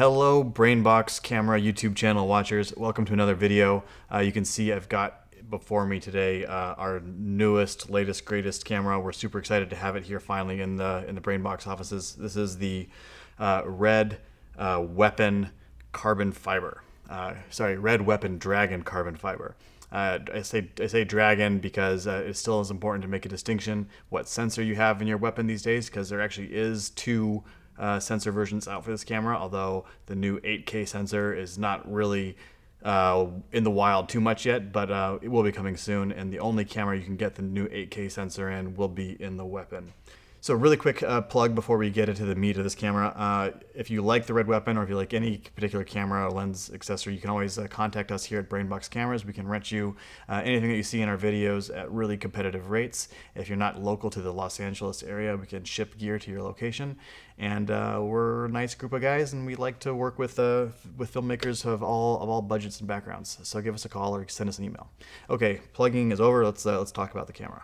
Hello Brainbox camera YouTube channel watchers, welcome to another video. You can see I've got before me today our newest, latest, greatest camera. We're super excited to have it here finally in the Brainbox offices. This is the Red Weapon carbon fiber. Red Weapon Dragon carbon fiber. I say dragon because it still is important to make a distinction what sensor you have in your weapon these days, because there actually is two sensor versions out for this camera, although the new 8K sensor is not really in the wild too much yet, but it will be coming soon, and the only camera you can get the new 8K sensor in will be in the weapon. So really quick plug before we get into the meat of this camera. If you like the Red Weapon, or if you like any particular camera or lens accessory, you can always contact us here at Brainbox Cameras. We can rent you anything that you see in our videos at really competitive rates. If you're not local to the Los Angeles area, we can ship gear to your location. And we're a nice group of guys, and we like to work with filmmakers of all budgets and backgrounds. So give us a call or send us an email. Okay, plugging is over. Let's talk about the camera.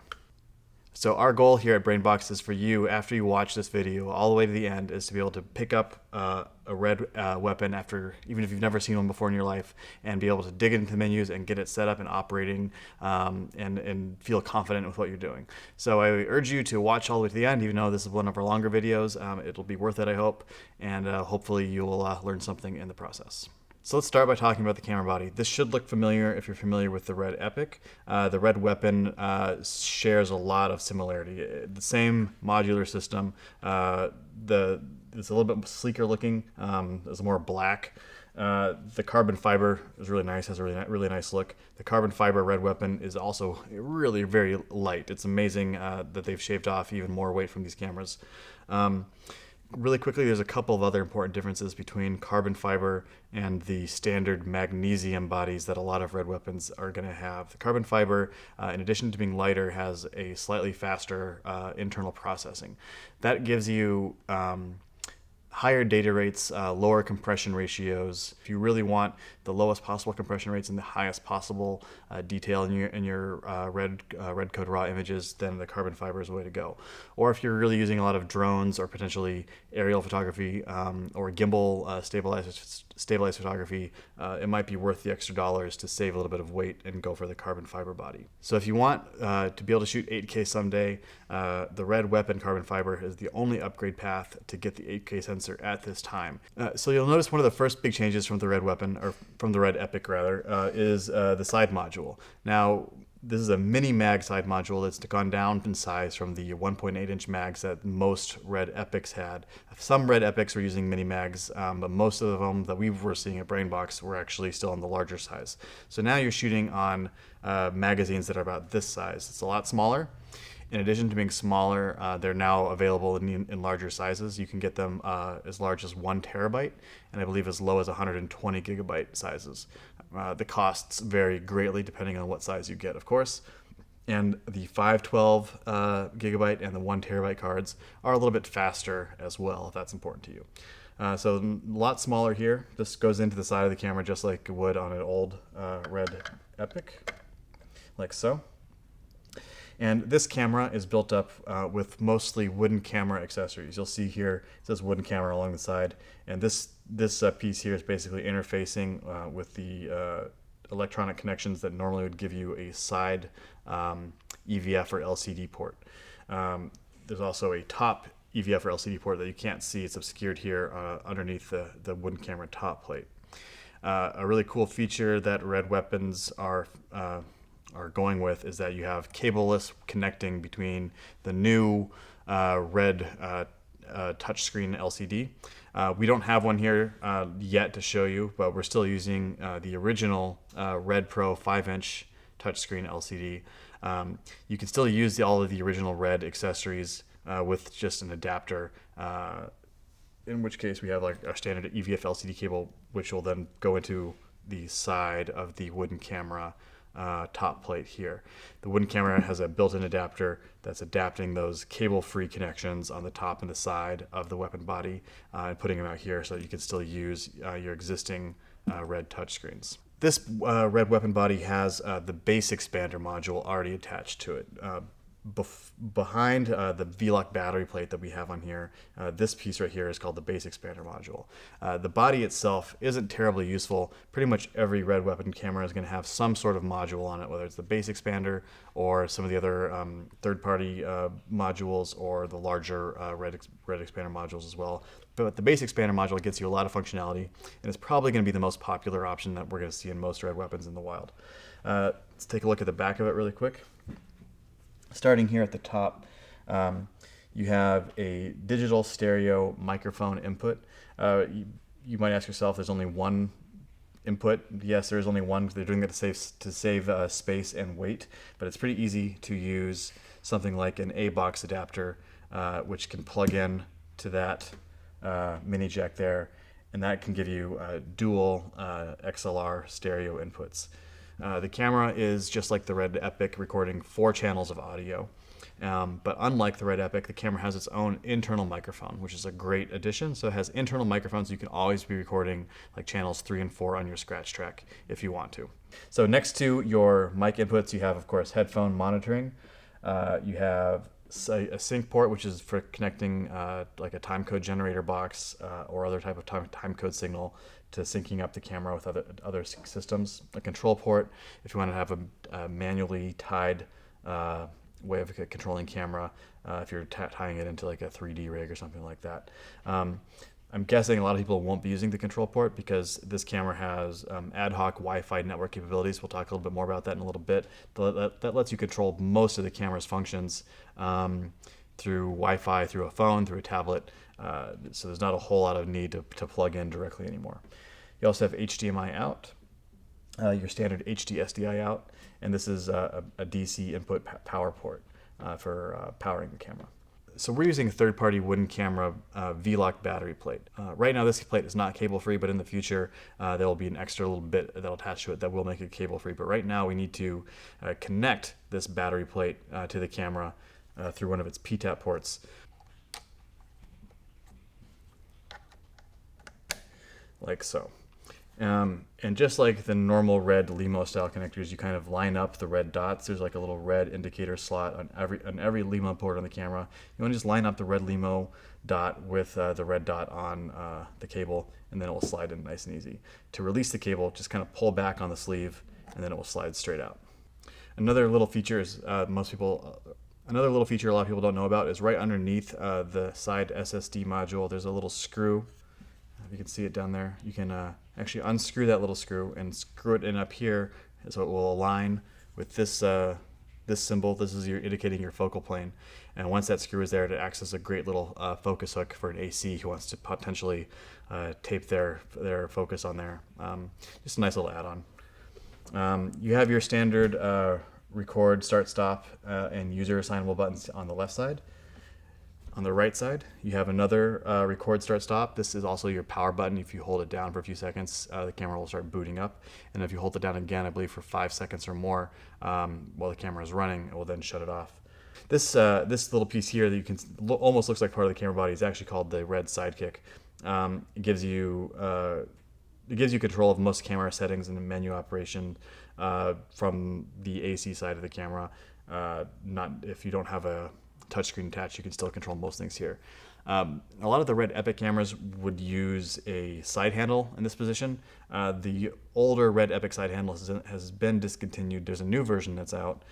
So our goal here at Brainbox is for you, after you watch this video all the way to the end, is to be able to pick up a Red Weapon even if you've never seen one before in your life, and be able to dig into the menus and get it set up and operating and feel confident with what you're doing. So I urge you to watch all the way to the end, even though this is one of our longer videos. It'll be worth it, I hope, and hopefully you'll learn something in the process. So let's start by talking about the camera body. This should look familiar if you're familiar with the Red Epic. The Red Weapon shares a lot of similarity. The same modular system. It's a little bit sleeker looking. It's more black. The carbon fiber is really nice, has a really nice look. The carbon fiber Red Weapon is also really very light. It's amazing that they've shaved off even more weight from these cameras. Really quickly, there's a couple of other important differences between carbon fiber and the standard magnesium bodies that a lot of Red Weapons are going to have. The carbon fiber, in addition to being lighter, has a slightly faster internal processing. That gives you higher data rates, lower compression ratios. If you really want the lowest possible compression rates and the highest possible detail in your red code raw images, then the carbon fiber is the way to go. Or if you're really using a lot of drones or potentially aerial photography or gimbal stabilized photography, it might be worth the extra dollars to save a little bit of weight and go for the carbon fiber body. So if you want to be able to shoot 8K someday, the Red Weapon carbon fiber is the only upgrade path to get the 8K sensor at this time. So you'll notice one of the first big changes from the Red Weapon, or from the Red Epic rather, is the side module. Now, this is a mini mag side module that's gone down in size from the 1.8-inch mags that most Red Epics had. Some Red Epics were using mini mags, but most of them that we were seeing at Brainbox were actually still on the larger size. So now you're shooting on magazines that are about this size. It's a lot smaller. In addition to being smaller, they're now available in larger sizes. You can get them as large as 1 terabyte, and I believe as low as 120 gigabyte sizes. The costs vary greatly depending on what size you get, of course. And the 512 gigabyte and the 1 terabyte cards are a little bit faster as well, if that's important to you. So a lot smaller here. This goes into the side of the camera just like it would on an old Red Epic, like so. And this camera is built up with mostly wooden camera accessories. You'll see here it says wooden camera along the side, and this piece here is basically interfacing with the electronic connections that normally would give you a side EVF or LCD port. There's also a top EVF or LCD port that you can't see. It's obscured here underneath the wooden camera top plate. A really cool feature that Red Weapons are going with is that you have cableless connecting between the new Red touchscreen LCD. We don't have one here yet to show you, but we're still using the original Red Pro 5-inch touchscreen LCD. You can still use all of the original Red accessories with just an adapter, in which case we have like our standard EVF LCD cable, which will then go into the side of the wooden camera top plate here. The wooden camera has a built-in adapter that's adapting those cable-free connections on the top and the side of the weapon body and putting them out here so that you can still use your existing Red touchscreens. This Red weapon body has the base expander module already attached to it. behind the V-Lock battery plate that we have on here, this piece right here is called the base expander module. The body itself isn't terribly useful. Pretty much every Red weapon camera is going to have some sort of module on it, whether it's the base expander or some of the other third-party modules or the larger Red expander modules as well. But the base expander module gets you a lot of functionality, and it's probably going to be the most popular option that we're going to see in most Red weapons in the wild. Let's take a look at the back of it really quick. Starting here at the top, you have a digital stereo microphone input. You might ask yourself, there's only one input. Yes, there is only one. They're doing that to save space and weight, but it's pretty easy to use something like an A-box adapter, which can plug in to that mini jack there, and that can give you dual XLR stereo inputs. The camera is just like the Red Epic, recording 4 channels of audio. But unlike the Red Epic, the camera has its own internal microphone, which is a great addition. So it has internal microphones. You can always be recording like channels 3 and 4 on your scratch track if you want to. So next to your mic inputs, you have, of course, headphone monitoring. You have a sync port, which is for connecting like a timecode generator box or other type of timecode signal to syncing up the camera with other systems. A control port if you want to have a manually tied way of controlling camera, if you're tying it into like a 3D rig or something like that. I'm guessing a lot of people won't be using the control port because this camera has ad hoc Wi-Fi network capabilities. We'll talk a little bit more about that in a little bit. That lets you control most of the camera's functions through Wi-Fi, through a phone, through a tablet. So there's not a whole lot of need to plug in directly anymore. You also have HDMI out, your standard HD SDI out, and this is a DC input power port for powering the camera. So we're using a third-party wooden camera V-Lock battery plate. Right now this plate is not cable-free, but in the future there will be an extra little bit that'll attach to it that will make it cable-free. But right now we need to connect this battery plate to the camera through one of its PTAP ports. Like so. And just like the normal Red Limo style connectors, you kind of line up the red dots. There's like a little red indicator slot on every Limo port on the camera. You want to just line up the red Limo dot with the red dot on the cable, and then it will slide in nice and easy. To release the cable, just kind of pull back on the sleeve, and then it will slide straight out. Another little feature is another little feature a lot of people don't know about is right underneath the side SSD module. There's a little screw. You can see it down there. You can actually unscrew that little screw and screw it in up here, so it will align with this this symbol. This is indicating your focal plane, and once that screw is there, it acts as a great little focus hook for an AC who wants to potentially tape their focus on there. Just a nice little add-on. You have your standard record, start, stop, and user assignable buttons on the left side. On the right side, you have another record, start, stop. This is also your power button. If you hold it down for a few seconds, the camera will start booting up. And if you hold it down again, I believe for 5 seconds or more, while the camera is running, it will then shut it off. This little piece here that you can almost looks like part of the camera body is actually called the Red Sidekick. It gives you control of most camera settings and menu operation from the AC side of the camera. Not if you don't have a touchscreen attached, you can still control most things here. A lot of the Red Epic cameras would use a side handle in this position. The older Red Epic side handle has been discontinued. There's a new version that's out.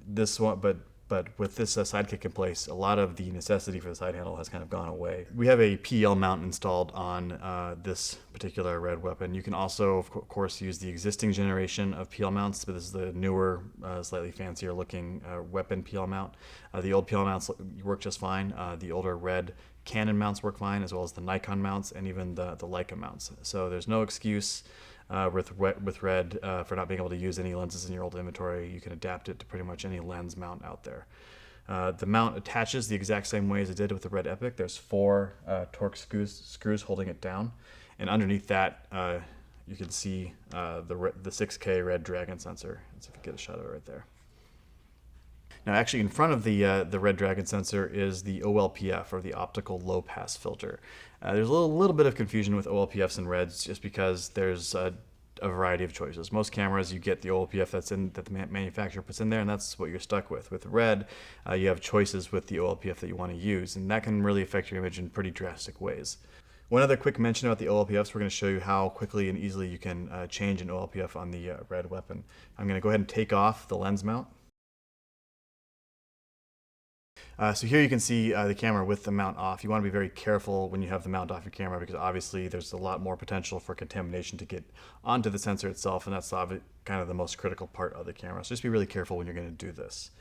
This one, but with this Sidekick in place, a lot of the necessity for the side handle has kind of gone away. We have a PL mount installed on this particular Red weapon. You can also, of course, use the existing generation of PL mounts, but this is the newer, slightly fancier looking weapon PL mount. The old PL mounts work just fine. The older Red Canon mounts work fine, as well as the Nikon mounts and even the Leica mounts. So there's no excuse with Red for not being able to use any lenses in your old inventory. You can adapt it to pretty much any lens mount out there. The mount attaches the exact same way as it did with the Red Epic. There's 4 Torx screws holding it down, and underneath that you can see the 6K Red Dragon sensor. Let's see if we get a shot of it right there. Now, actually, in front of the Red Dragon sensor is the OLPF, or the Optical Low Pass Filter. There's a little bit of confusion with OLPFs and Reds, just because there's a variety of choices. Most cameras, you get the OLPF that the manufacturer puts in there, and that's what you're stuck with. With Red, you have choices with the OLPF that you want to use, and that can really affect your image in pretty drastic ways. One other quick mention about the OLPFs, we're going to show you how quickly and easily you can change an OLPF on the Red weapon. I'm going to go ahead and take off the lens mount. So here you can see the camera with the mount off. You want to be very careful when you have the mount off your camera, because obviously there's a lot more potential for contamination to get onto the sensor itself, and that's kind of the most critical part of the camera. So just be really careful when you're going to do this.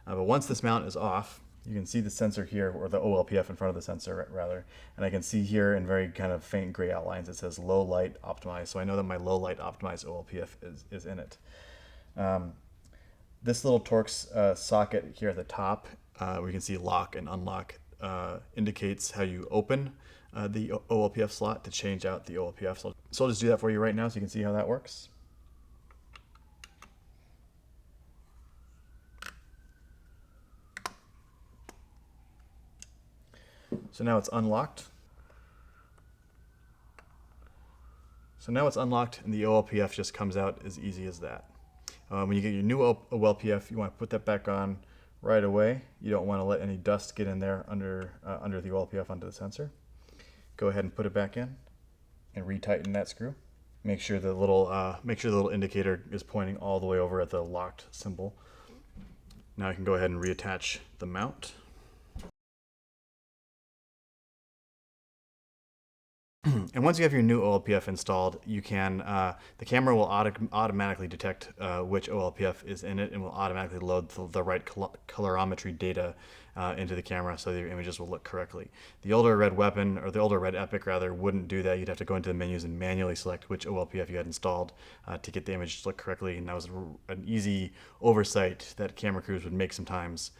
But once this mount is off, you can see the sensor here, or the OLPF in front of the sensor rather, and I can see here in very kind of faint gray outlines it says low light optimized, so I know that my low light optimized OLPF is in it. This little Torx socket here at the top, where you can see lock and unlock, indicates how you open the OLPF slot to change out the OLPF. So I'll just do that for you right now so you can see how that works. So now it's unlocked. So now it's unlocked and the OLPF just comes out as easy as that. When you get your new OLPF, you want to put that back on right away. You don't want to let any dust get in there under the OLPF onto the sensor. Go ahead and put it back in and retighten that screw. Make sure the little indicator is pointing all the way over at the locked symbol. Now I can go ahead and reattach the mount. And once you have your new OLPF installed, you can the camera will automatically detect which OLPF is in it, and will automatically load the right colorimetry data into the camera so that your images will look correctly. The older Red weapon, or the older Red Epic rather, wouldn't do that. You'd have to go into the menus and manually select which OLPF you had installed to get the image to look correctly, and that was an easy oversight that camera crews would make sometimes,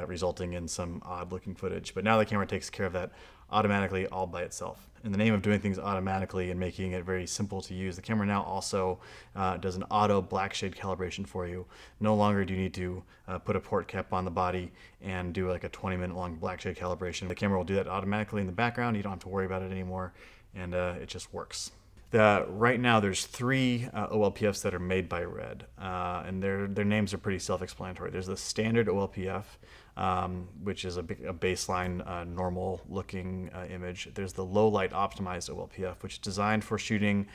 resulting in some odd looking footage. But now the camera takes care of that automatically all by itself. In the name of doing things automatically and making it very simple to use, the camera now also does an auto black shade calibration for you. No longer do you need to put a port cap on the body and do like a 20-minute long black shade calibration. The camera will do that automatically in the background. You don't have to worry about it anymore, and it just works. Right now there's 3 OLPFs that are made by Red, and their names are pretty self-explanatory. There's the standard OLPF, which is a baseline normal looking image. There's the low light optimized OLPF, which is designed for shooting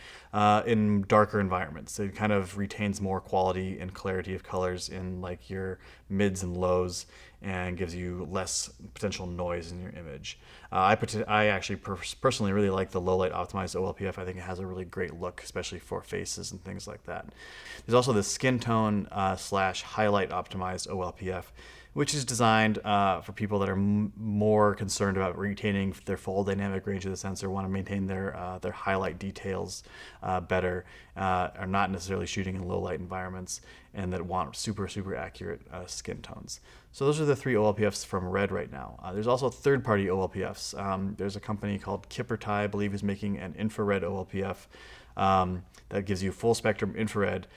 in darker environments. It kind of retains more quality and clarity of colors in like your mids and lows, and gives you less potential noise in your image. I actually personally really like the low light optimized OLPF. I think it has a really great look, especially for faces and things like that. There's also the skin tone / highlight optimized OLPF, which is designed for people that are more concerned about retaining their full dynamic range of the sensor, want to maintain their highlight details better, are not necessarily shooting in low light environments, and that want super accurate skin tones. So those are the 3 OLPFs from Red right now. There's also third-party OLPFs. There's a company called Kippertie, I believe, is making an infrared OLPF that gives you full spectrum infrared,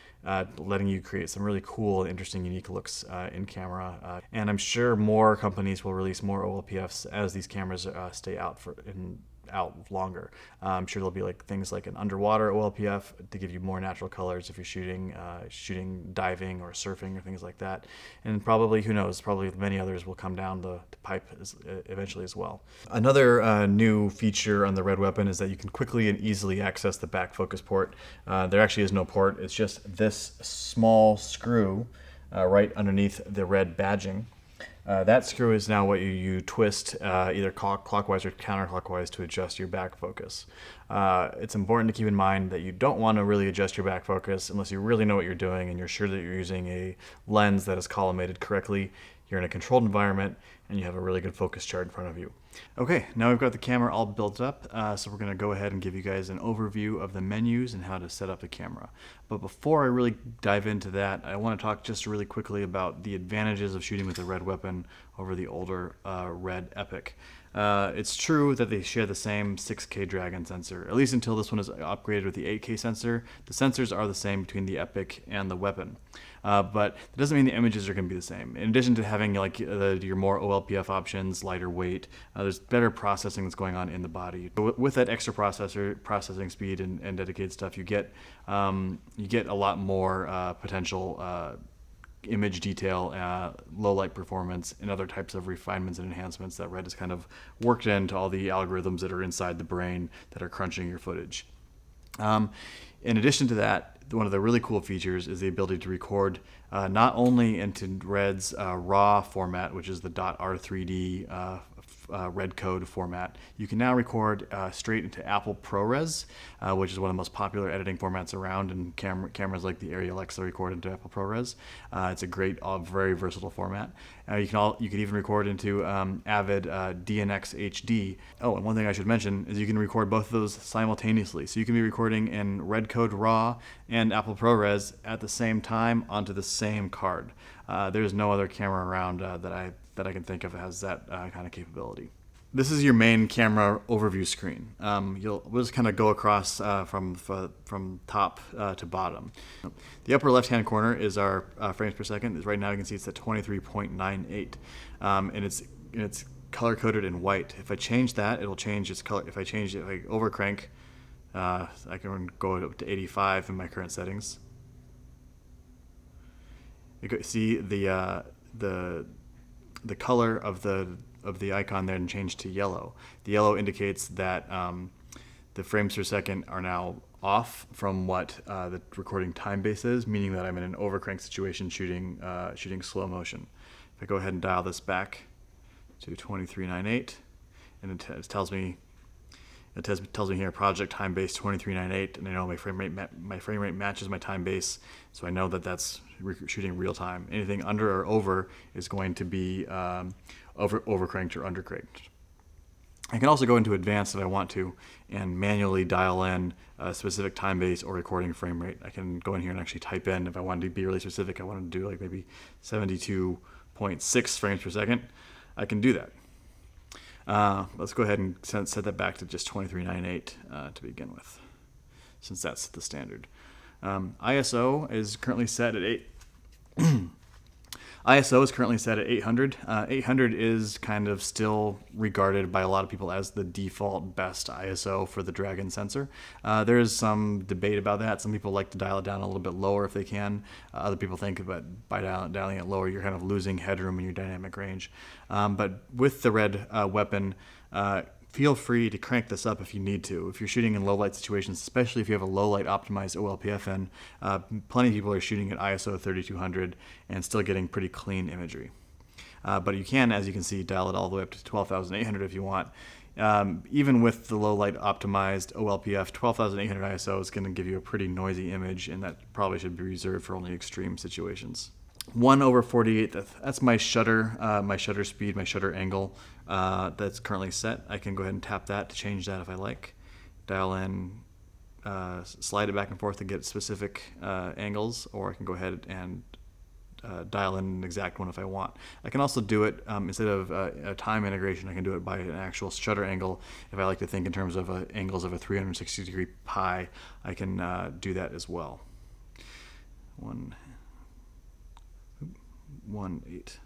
letting you create some really cool, interesting, unique looks in camera. And I'm sure more companies will release more OLPFs as these cameras stay out longer. I'm sure there'll be like things like an underwater OLPF to give you more natural colors if you're shooting diving or surfing or things like that. And probably, who knows, probably many others will come down the pipe eventually as well. Another new feature on the Red weapon is that you can quickly and easily access the back focus port. There actually is no port. It's just this small screw right underneath the Red badging. That screw is now what you twist either clockwise or counterclockwise to adjust your back focus. It's important to keep in mind that you don't want to really adjust your back focus unless you really know what you're doing and you're sure that you're using a lens that is collimated correctly, you're in a controlled environment, and you have a really good focus chart in front of you. Okay, now we've got the camera all built up, so we're going to go ahead and give you guys an overview of the menus and how to set up the camera. But before I really dive into that, I want to talk just really quickly about the advantages of shooting with the Red weapon over the older Red Epic. It's true that they share the same 6K Dragon sensor, at least until this one is upgraded with the 8K sensor. The sensors are the same between the Epic and the weapon. But that doesn't mean the images are going to be the same. In addition to having like your more OLPF options, lighter weight. There's better processing that's going on in the body. But with that extra processing speed and dedicated stuff, you get a lot more potential image detail, low light performance, and other types of refinements and enhancements that Red has kind of worked into all the algorithms that are inside the brain that are crunching your footage. In addition to that, one of the really cool features is the ability to record not only into Red's RAW format, which is the .r3d Red code format. You can now record straight into Apple ProRes, which is one of the most popular editing formats around, and cameras like the Arri Alexa record into Apple ProRes. It's a great, very versatile format. You can even record into Avid DNX HD. Oh, and one thing I should mention is you can record both of those simultaneously. So you can be recording in Red Code RAW and Apple ProRes at the same time onto the same card. There's no other camera around that I can think of has that kind of capability. This is your main camera overview screen. We'll just kind of go across from top to bottom. The upper left-hand corner is our frames per second. Right now you can see it's at 23.98, and it's color coded in white. If I change that, it'll change its color. If I overcrank, I can go up to 85 in my current settings. You can see the color of the icon then changed to yellow. The yellow indicates that the frames per second are now off from what the recording time base is, meaning that I'm in an overcrank situation shooting slow motion. If I go ahead and dial this back to 23.98, and it tells me here project time base 23.98, and I know my frame rate matches my time base, so I know that that's shooting real time. Anything under or over is going to be overcranked or undercranked. I can also go into advanced if I want to and manually dial in a specific time base or recording frame rate. I can go in here and actually type in, if I wanted to be really specific, I wanted to do like maybe 72.6 frames per second, I can do that. Let's go ahead and set that back to just 23.98 to begin with, since that's the standard. ISO is currently set at 800. 800 is kind of still regarded by a lot of people as the default best ISO for the Dragon sensor. There is some debate about that. Some people like to dial it down a little bit lower if they can. Other people think that by dialing it lower, you're kind of losing headroom in your dynamic range. But with the Red weapon, feel free to crank this up if you need to. If you're shooting in low light situations, especially if you have a low light optimized OLPF in, plenty of people are shooting at ISO 3200 and still getting pretty clean imagery. But you can, as you can see, dial it all the way up to 12,800 if you want. Even with the low light optimized OLPF, 12,800 ISO is going to give you a pretty noisy image, and that probably should be reserved for only extreme situations. 1/48, that's my shutter speed, my shutter angle that's currently set. I can go ahead and tap that to change that if I like. Dial in, slide it back and forth to get specific angles, or I can go ahead and dial in an exact one if I want. I can also do it, instead of a time integration, I can do it by an actual shutter angle. If I like to think in terms of angles of a 360-degree pi, I can do that as well. 180.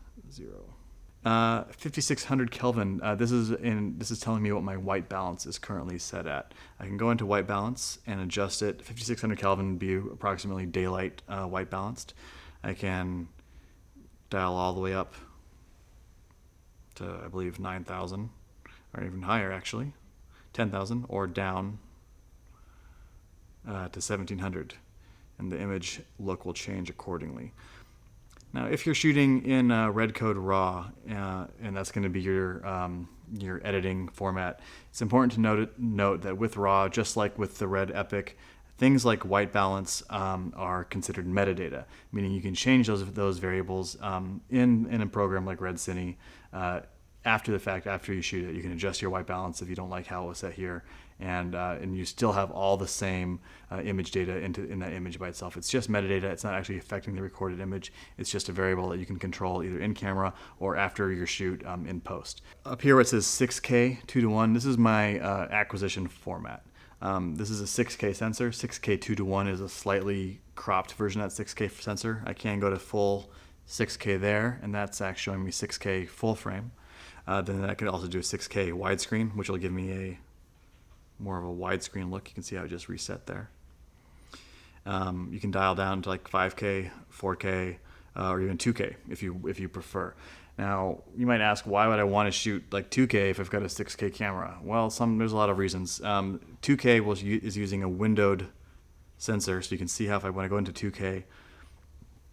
5600 Kelvin. This is telling me what my white balance is currently set at. I can go into white balance and adjust it. 5600 Kelvin would be approximately daylight white balanced. I can dial all the way up to, I believe, 9,000, or even higher actually, 10,000, or down to 1700, and the image look will change accordingly. Now, if you're shooting in Red Code RAW, and that's going to be your editing format, it's important to note that with RAW, just like with the Red Epic, things like white balance are considered metadata, meaning you can change those variables in a program like Red Cine after the fact, after you shoot it. You can adjust your white balance if you don't like how it was set here, and you still have all the same image data in that image by itself. It's just metadata. It's not actually affecting the recorded image. It's just a variable that you can control either in camera or after your shoot in post. Up here where it says 6K 2:1, this is my acquisition format. This is a 6K sensor. 6K 2:1 is a slightly cropped version of that 6K sensor. I can go to full 6K there, and that's actually showing me 6K full frame. Then I could also do a 6K widescreen, which will give me a more of a widescreen look. You can see how it just reset there. You can dial down to like 5K, 4K, or even 2K if you prefer. Now, you might ask, why would I want to shoot like 2K if I've got a 6K camera? Well, there's a lot of reasons. 2K is using a windowed sensor, so you can see how if I want to go into 2K,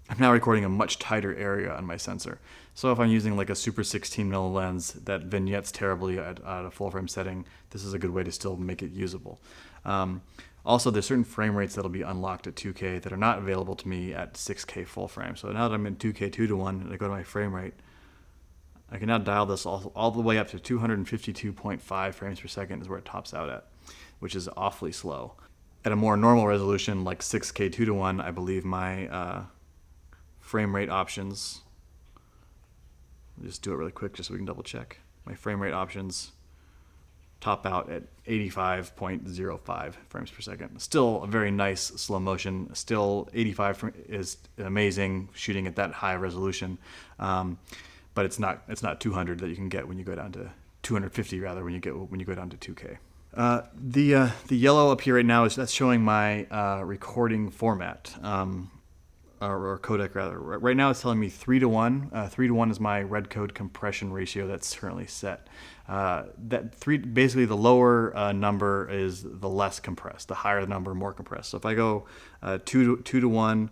I'm now recording a much tighter area on my sensor. So if I'm using like a super 16mm lens that vignettes terribly at a full frame setting, this is a good way to still make it usable. Also, there's certain frame rates that'll be unlocked at 2K that are not available to me at 6K full frame. So now that I'm in 2K 2:1 and I go to my frame rate, I can now dial this all the way up to 252.5 frames per second is where it tops out at, which is awfully slow. At a more normal resolution like 6K 2:1, I believe my frame rate options, I'll just do it really quick just so we can double check. My frame rate options top out at 85.05 frames per second. Still a very nice slow motion. Still 85 is amazing shooting at that high resolution, but it's not 200 that you can get when you go down to 250 rather when you go down to 2K. The yellow up here right now that's showing my recording format. Or codec rather. Right now it's telling me 3:1. 3:1 is my red code compression ratio that's currently set. Basically the lower number is the less compressed. The higher the number, more compressed. So if I go 2:1,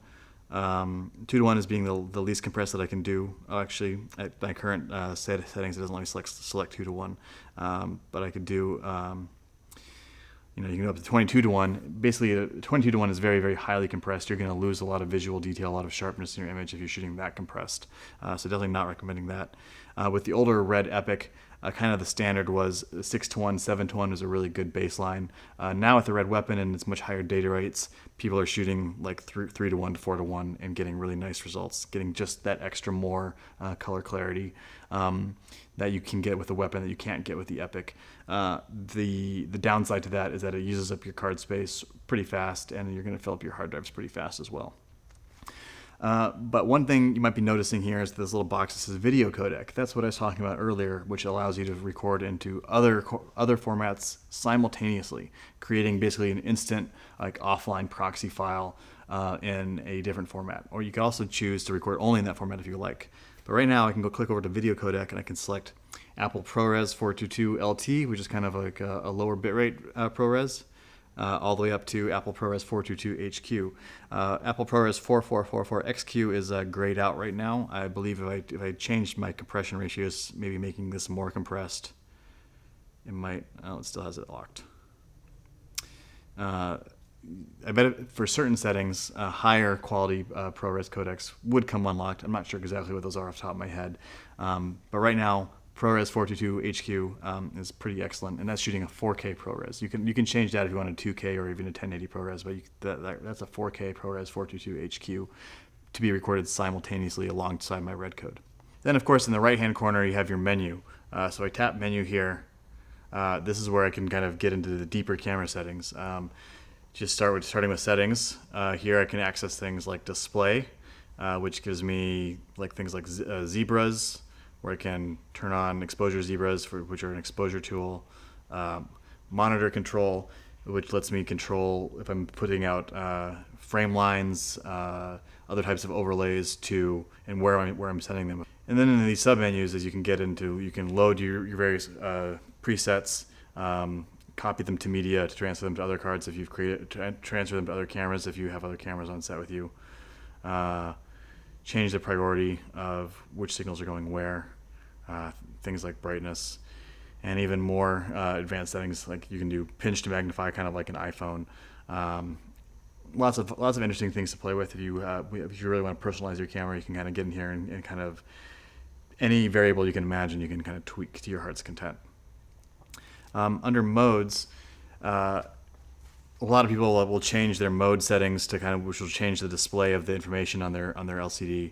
2:1 is being the least compressed that I can do. Actually, at my current settings, it doesn't let me select 2:1, but I could do. You can go up to 22:1. Basically, 22:1 is very, very highly compressed. You're going to lose a lot of visual detail, a lot of sharpness in your image if you're shooting that compressed. So definitely not recommending that. With the older Red Epic, kind of the standard was 6:1, 7:1 is a really good baseline. Now with the Red Weapon and its much higher data rates, people are shooting like 3:1 to 4:1 and getting really nice results, getting just that extra more color clarity that you can get with the Weapon that you can't get with the Epic. The downside to that is that it uses up your card space pretty fast, and you're going to fill up your hard drives pretty fast as well. But one thing you might be noticing here is this little box that says video codec. That's what I was talking about earlier, which allows you to record into other formats simultaneously, creating basically an instant like offline proxy file in a different format. Or you can also choose to record only in that format if you like. But right now I can go click over to video codec and I can select Apple ProRes 422 LT, which is kind of like a lower bitrate ProRes. All the way up to Apple ProRes 422 HQ. Apple ProRes 4444 XQ is grayed out right now. I believe if I changed my compression ratios, maybe making this more compressed, it might. Oh, it still has it locked. I bet for certain settings, higher quality ProRes codecs would come unlocked. I'm not sure exactly what those are off the top of my head, but right now, ProRes 422 HQ is pretty excellent, and that's shooting a 4K ProRes. You can change that if you want a 2K or even a 1080 ProRes, but that's a 4K ProRes 422 HQ to be recorded simultaneously alongside my red code. Then, of course, in the right-hand corner, you have your menu. So I tap menu here. This is where I can kind of get into the deeper camera settings. Just starting with settings. Here I can access things like display, which gives me things like zebras, where I can turn on exposure zebras, which are an exposure tool. Monitor control, which lets me control if I'm putting out frame lines, other types of overlays and where I'm setting them. And then in these submenus, as you can load your various presets, copy them to media to transfer them to other cards if you've transfer them to other cameras if you have other cameras on set with you. Change the priority of which signals are going where, things like brightness, and even more advanced settings like you can do pinch to magnify, kind of like an iPhone. Lots of interesting things to play with. If you really want to personalize your camera, you can kind of get in here and kind of any variable you can imagine, you can kind of tweak to your heart's content. Under modes, a lot of people will change their mode settings to which will change the display of the information on their LCD,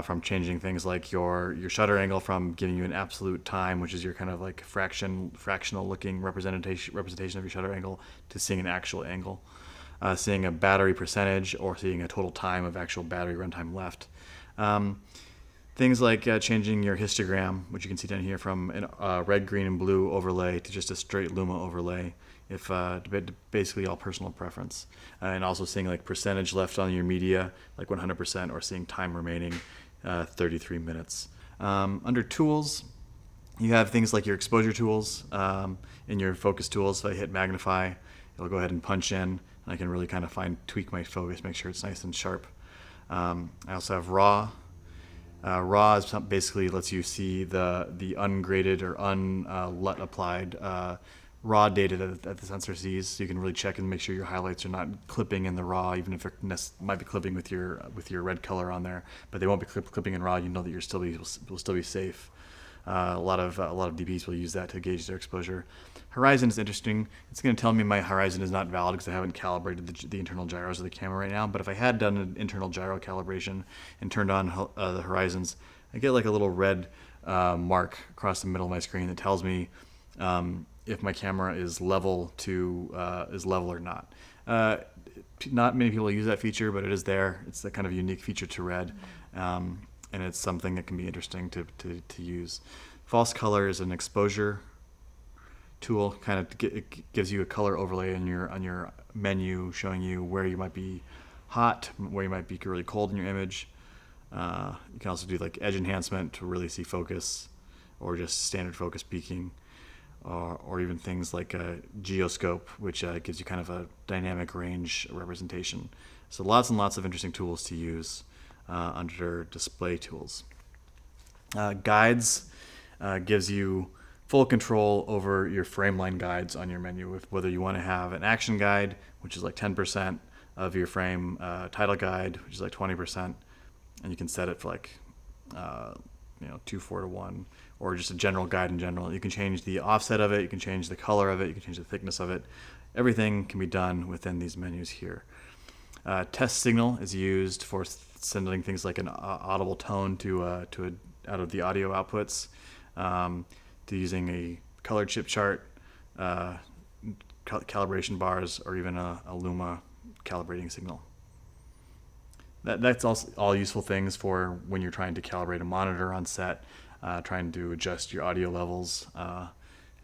from changing things like your shutter angle from giving you an absolute time, which is your kind of like fractional looking representation of your shutter angle, to seeing an actual angle, seeing a battery percentage, or seeing a total time of actual battery runtime left. Things like changing your histogram, which you can see down here, from a red, green, and blue overlay to just a straight Luma overlay, if basically all personal preference. And also seeing like percentage left on your media, like 100%, or seeing time remaining, 33 minutes. Under tools, you have things like your exposure tools in your focus tools. So I hit magnify, it'll go ahead and punch in, and I can really kind of tweak my focus, make sure it's nice and sharp. I also have raw. Raw is basically lets you see the ungraded or LUT applied raw data that the sensor sees. So you can really check and make sure your highlights are not clipping in the raw, even if they might be clipping with your red color on there, but they won't be clipping in raw. You know that will still be safe. A lot of DPs will use that to gauge their exposure. Horizon is interesting. It's going to tell me my horizon is not valid because I haven't calibrated the internal gyros of the camera right now. But if I had done an internal gyro calibration and turned on the horizons, I get like a little red mark across the middle of my screen that tells me if my camera is level or not. Not many people use that feature, but it is there. It's a kind of unique feature to Red. And it's something that can be interesting to use. False color is an exposure tool. It gives you a color overlay on your menu, showing you where you might be hot, where you might be really cold in your image. You can also do like edge enhancement to really see focus, or just standard focus peaking, or even things like a geoscope, which gives you kind of a dynamic range representation. So lots and lots of interesting tools to use under display tools. Guides gives you full control over your frame line guides on your menu, whether you want to have an action guide, which is like 10% of your frame, title guide, which is like 20%, and you can set it for like 2:4:1, or just a general guide in general. You can change the offset of it, you can change the color of it, you can change the thickness of it. Everything can be done within these menus here. Test signal is used for sending things like an audible tone out of the audio outputs, to using a color chip chart, calibration bars, or even a Luma calibrating signal. That's all useful things for when you're trying to calibrate a monitor on set, trying to adjust your audio levels,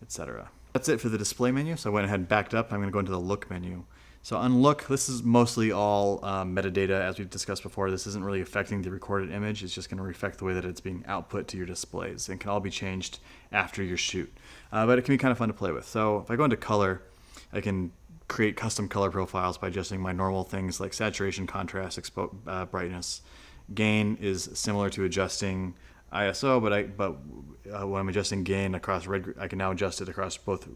etc. That's it for the display menu. So I went ahead and backed up. I'm going to go into the look menu. So on look, this is mostly all metadata, as we've discussed before. This isn't really affecting the recorded image. It's just going to affect the way that it's being output to your displays, and can all be changed after your shoot. But it can be kind of fun to play with. So if I go into color, I can create custom color profiles by adjusting my normal things like saturation, contrast, brightness. Gain is similar to adjusting ISO, but when I'm adjusting gain across red, I can now adjust it across both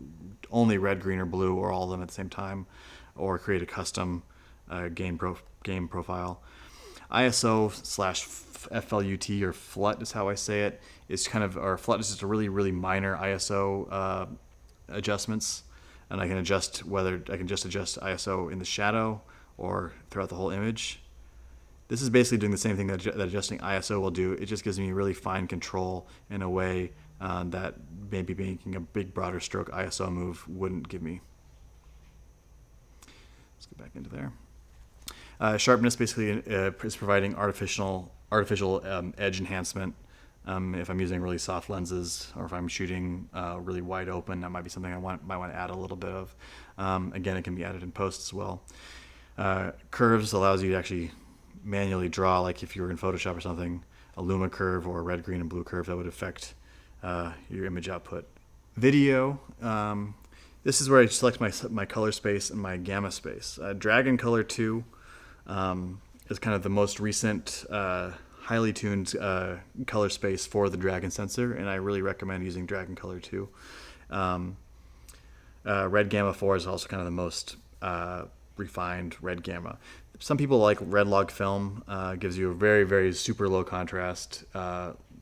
only red, green, or blue, or all of them at the same time, or create a custom gain profile. ISO/FLUT, or FLUT is how I say it, is or FLUT is just a really, really minor ISO adjustments, and I can adjust adjust ISO in the shadow or throughout the whole image. This is basically doing the same thing that adjusting ISO will do. It just gives me really fine control in a way that maybe making a big, broader stroke ISO move wouldn't give me. Let's go back into there. Sharpness basically is providing artificial edge enhancement. If I'm using really soft lenses, or if I'm shooting really wide open, that might be something I might want to add a little bit of. Again, it can be added in post as well. Curves allows you to actually manually draw, like if you were in Photoshop or something, a Luma curve or a red, green, and blue curve that would affect your image output. Video. This is where I select my color space and my gamma space. Dragon Color 2 is kind of the most recent highly tuned color space for the Dragon sensor, and I really recommend using Dragon Color 2. Red Gamma 4 is also kind of the most refined red gamma. Some people like red log film. Gives you a very, very super low contrast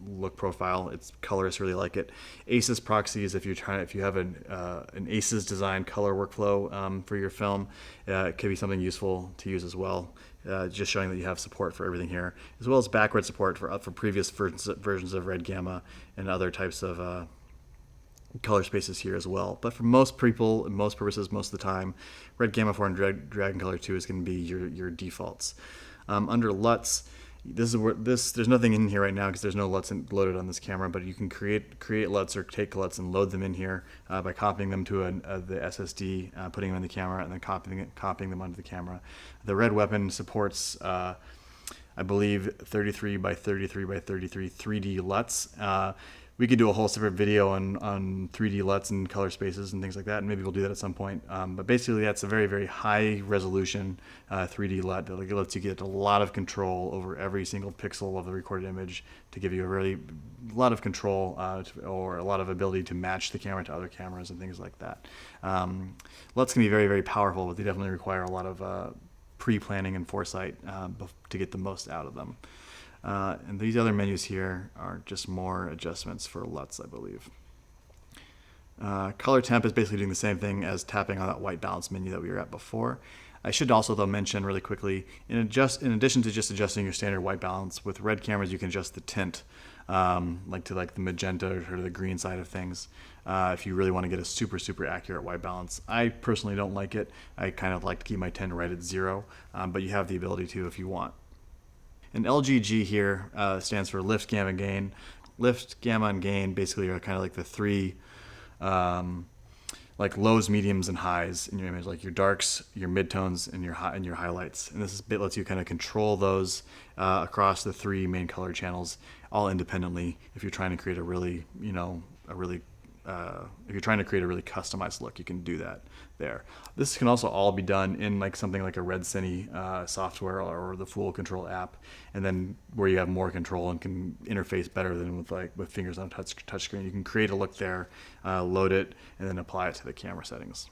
look profile. It's colorists really like it. ACES proxies, if you have an ACES design color workflow for your film, it could be something useful to use as well. Just showing that you have support for everything here, as well as backward support for previous versions of red gamma and other types of color spaces here as well. But for most people, and most purposes, most of the time, red gamma 4 and Dragon Color 2 is going to be your defaults. Under LUTs, this is where there's nothing in here right now because there's no LUTs loaded on this camera, but you can create LUTs or take LUTs and load them in here by copying them to the SSD, putting them in the camera, and then copying them onto the camera. The red weapon supports I believe 33 by 33 by 33 3D LUTs. We could do a whole separate video on 3D LUTs and color spaces and things like that, and maybe we'll do that at some point. But basically, that's a very, very high resolution 3D LUT that lets you get a lot of control over every single pixel of the recorded image to give you a lot of control or a lot of ability to match the camera to other cameras and things like that. LUTs can be very, very powerful, but they definitely require a lot of pre-planning and foresight to get the most out of them. And these other menus here are just more adjustments for LUTs, I believe. Color temp is basically doing the same thing as tapping on that white balance menu that we were at before. I should also, though, mention really quickly, in addition to just adjusting your standard white balance, with red cameras you can adjust the tint, like the magenta or the green side of things, if you really want to get a super, super accurate white balance. I personally don't like it. I kind of like to keep my tint right at 0, but you have the ability to if you want. And LGG here stands for lift, gamma, gain. Lift, gamma, and gain basically are kind of like the three like lows, mediums, and highs in your image, like your darks, your midtones, and your highlights. And this bit lets you kind of control those across the 3 main color channels, all independently. If you're trying to create a really, if you're trying to create a really customized look, you can do that there. This can also all be done in like something like a Red Cine software or the Full Control app, and then where you have more control and can interface better than with fingers on a touch screen. You can create a look there, load it, and then apply it to the camera settings.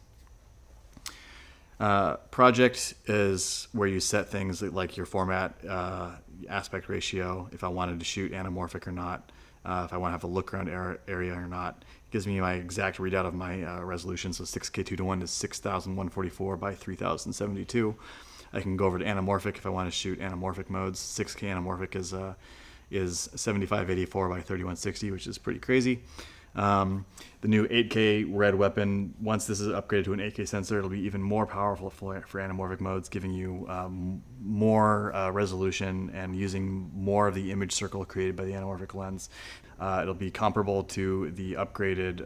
Project is where you set things like your format, aspect ratio, if I wanted to shoot anamorphic or not, if I want to have a look around area or not. It gives me my exact readout of my resolution, so 6K 2:1 is 6144 by 3072. I can go over to anamorphic if I want to shoot anamorphic modes. 6K anamorphic is 7584 by 3160, which is pretty crazy. The new 8K red weapon, once this is upgraded to an 8K sensor, it'll be even more powerful for anamorphic modes, giving you more resolution and using more of the image circle created by the anamorphic lens. It'll be comparable to the upgraded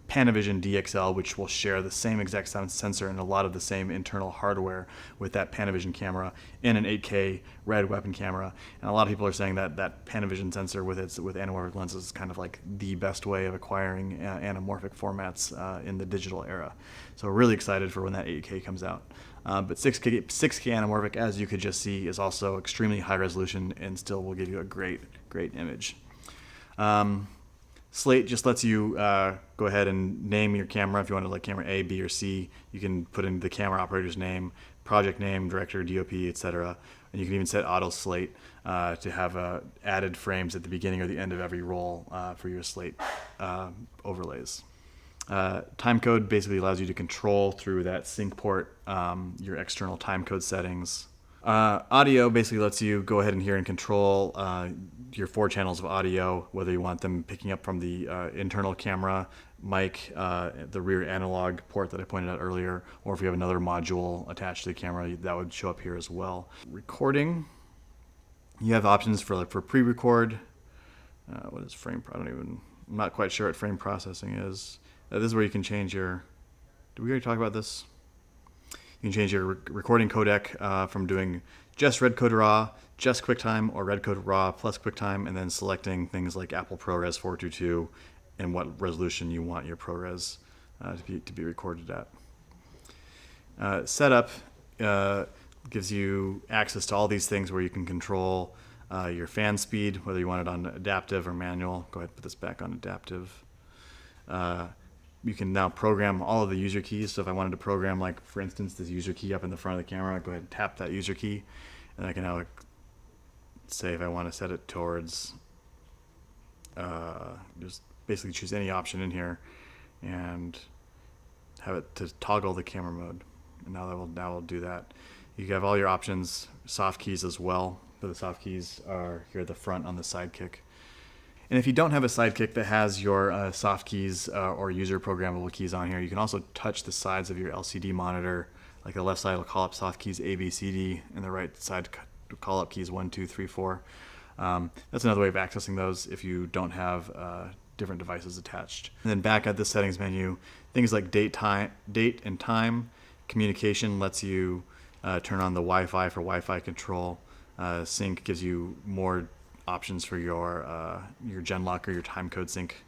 Panavision DXL, which will share the same exact sensor and a lot of the same internal hardware with that Panavision camera in an 8K red weapon camera. And a lot of people are saying that that Panavision sensor with anamorphic lenses is kind of like the best way of acquiring anamorphic formats in the digital era. So we're really excited for when that 8K comes out. But 6K anamorphic, as you could just see, is also extremely high resolution and still will give you a great image. Slate just lets you go ahead and name your camera. If you want to like camera A, B, or C, you can put in the camera operator's name, project name, director, DOP, etc. And you can even set auto slate to have added frames at the beginning or the end of every roll for your slate overlays. Timecode basically allows you to control through that sync port your external timecode settings. Audio basically lets you go ahead and hear and control your 4 channels of audio, whether you want them picking up from the internal camera mic, the rear analog port that I pointed out earlier, or if you have another module attached to the camera, that would show up here as well. Recording, you have options for pre-record. What is frame? I'm not quite sure what frame processing is. This is where you can change your. Did we already talk about this? You can change your recording codec from doing just Red Code RAW, just QuickTime, or Red Code RAW plus QuickTime, and then selecting things like Apple ProRes 422 and what resolution you want your ProRes to be recorded at. Setup gives you access to all these things where you can control your fan speed, whether you want it on adaptive or manual. Go ahead and put this back on adaptive. You can now program all of the user keys. So if I wanted to program, like for instance, this user key up in the front of the camera, I'd go ahead and tap that user key, and I can now say if I want to set it towards, just basically choose any option in here, and have it to toggle the camera mode. And now that will do that. You have all your options, soft keys as well. But the soft keys are here at the front on the Sidekick. And if you don't have a Sidekick that has your soft keys or user programmable keys on here, you can also touch the sides of your LCD monitor. Like the left side will call up soft keys A, B, C, D, and the right side call up keys 1, 2, 3, 4. That's another way of accessing those if you don't have different devices attached. And then back at the settings menu, things like date and time. Communication lets you turn on the Wi-Fi for Wi-Fi control. Sync gives you more options for your Genlock or your timecode sync.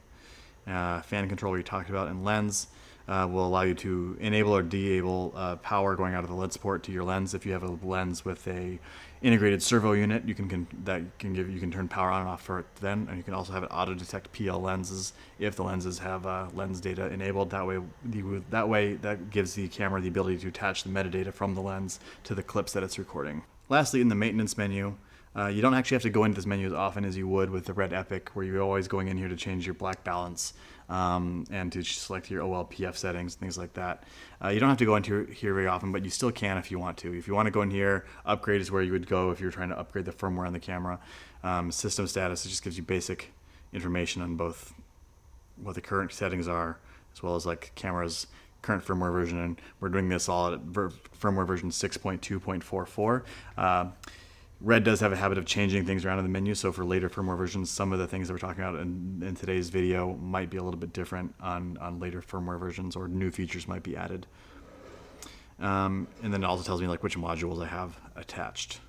Fan control we talked about, and lens will allow you to enable or disable power going out of the lens port to your lens. If you have a lens with a integrated servo unit, you can turn power on and off for it then, and you can also have it auto detect PL lenses if the lenses have lens data enabled. That way that gives the camera the ability to attach the metadata from the lens to the clips that it's recording. Lastly, in the maintenance menu, you don't actually have to go into this menu as often as you would with the Red Epic, where you're always going in here to change your black balance and to select your OLPF settings, things like that. You don't have to go into here very often, but you still can if you want to. If you want to go in here, upgrade is where you would go if you're trying to upgrade the firmware on the camera. System status, it just gives you basic information on both what the current settings are, as well as like camera's current firmware version, and we're doing this all at firmware version 6.2.44. Red does have a habit of changing things around in the menu, so for later firmware versions, some of the things that we're talking about in today's video might be a little bit different on later firmware versions, or new features might be added. And then it also tells me like which modules I have attached.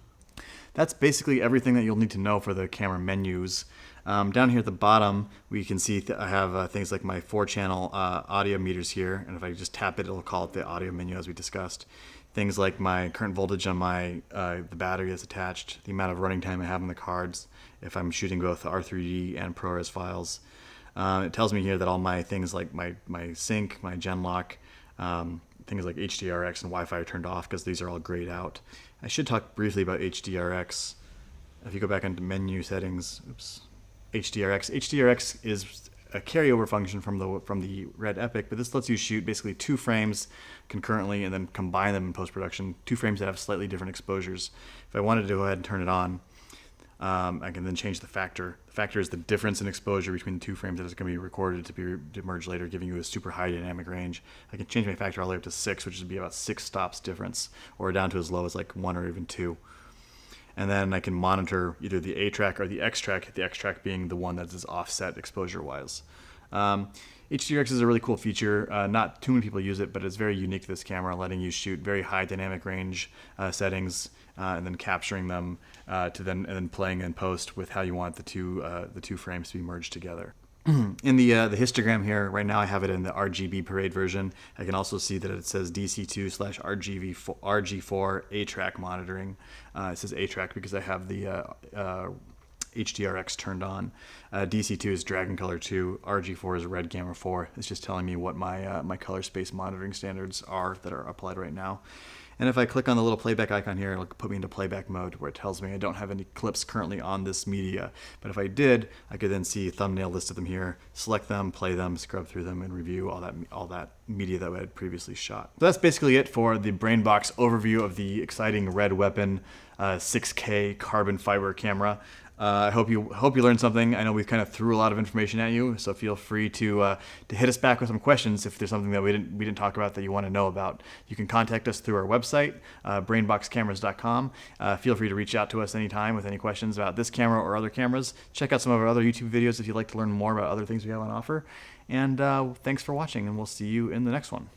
That's basically everything that you'll need to know for the camera menus. Down here at the bottom, we can see I have things like my 4-channel audio meters here, and if I just tap it, it'll call up the audio menu as we discussed. Things like my current voltage on my the battery that's attached, the amount of running time I have on the cards, if I'm shooting both R3D and ProRes files. It tells me here that all my things like my sync, my Genlock, things like HDRX and Wi-Fi are turned off because these are all grayed out. I should talk briefly about HDRX. If you go back into menu settings, HDRX is a carryover function from the Red Epic, but this lets you shoot basically 2 frames concurrently and then combine them in post-production, 2 frames that have slightly different exposures. If I wanted to go ahead and turn it on, I can then change the factor. The factor is the difference in exposure between the 2 frames that is going to be recorded to merge later, giving you a super high dynamic range. I can change my factor all the way up to 6, which would be about 6 stops difference, or down to as low as like 1 or even 2. And then I can monitor either the A track or the X track being the one that is offset exposure-wise. HDRX is a really cool feature. Not too many people use it, but it's very unique to this camera, letting you shoot very high dynamic range settings and then capturing them and then playing in post with how you want the two frames to be merged together. In the histogram here, right now I have it in the RGB parade version. I can also see that it says DC2/RG4 A-track monitoring. It says A-track because I have the HDRX turned on. DC2 is Dragon Color 2. RG4 is Red Gamma 4. It's just telling me what my color space monitoring standards are that are applied right now. And if I click on the little playback icon here, it'll put me into playback mode, where it tells me I don't have any clips currently on this media. But if I did, I could then see a thumbnail list of them here, select them, play them, scrub through them, and review all that media that I had previously shot. So that's basically it for the BrainBox overview of the exciting Red Weapon 6K carbon fiber camera. I hope you learned something. I know we kind of threw a lot of information at you, so feel free to hit us back with some questions if there's something that we didn't talk about that you want to know about. You can contact us through our website, brainboxcameras.com. Feel free to reach out to us anytime with any questions about this camera or other cameras. Check out some of our other YouTube videos if you'd like to learn more about other things we have on offer. And thanks for watching, and we'll see you in the next one.